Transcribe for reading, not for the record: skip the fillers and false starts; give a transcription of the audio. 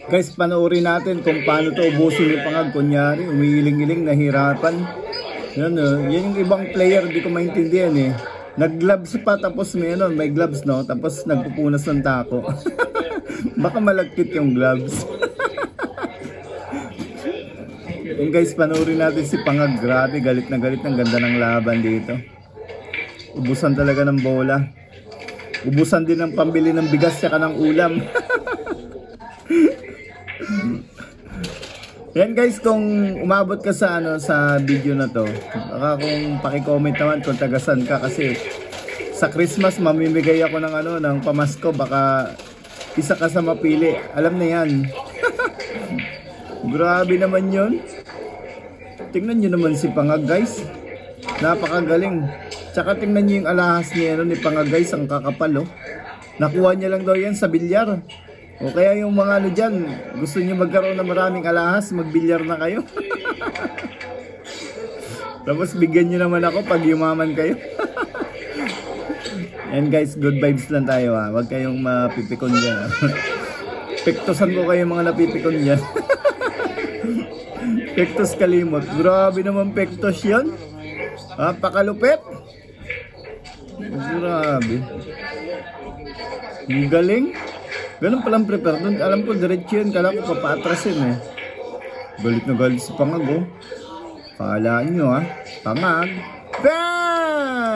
Guys, panoorin natin kung paano to ubusin ni Pangag. Kunyari, umiiling-iling, nahirapan. Yan, yan yung ibang player, di ko maintindihan eh. Nag-gloves pa, tapos may gloves, no? Tapos nagpupunas ng tako. Baka malagkit yung gloves. Yung guys, panoorin natin si Pangag. Grabe, galit na galit. Ang ganda ng laban dito. Ubusan talaga ng bola. Ubusan din ng pambili ng bigas saka ng ulam. Yan guys, kung umabot ka sa sa video na to, baka kung paki-comment naman kung tagasan ka, kasi sa Christmas mamimigay ako ng ng pamasko, baka isa ka sa mapili. Alam na yan. Grabe naman yun. Tingnan nyo naman si Pangag guys. Napakagaling. Tsaka tingnan nyo yung alahas niya ni Pangag guys, ang kakapal oh. Nakuha niya lang daw yan sa bilyar. O kaya yung mga dyan, gusto nyo magkaroon ng maraming alahas, magbilyar na kayo. Tapos bigyan nyo naman ako pag yumaman kayo. And guys, good vibes lang tayo ha. Huwag kayong mapipikon dyan. Pektosan ko kayo mga napipikon dyan. Pektos kalimot. Grabe naman pektos yun. Pakalupit. Grabe. Ang galing. Ganun palang prepare doon. Alam ko diretso yun. Kala ko papatrasin eh. Galit na galit si Pangag oh. Pahalaan nyo ha. Pangag. Bam!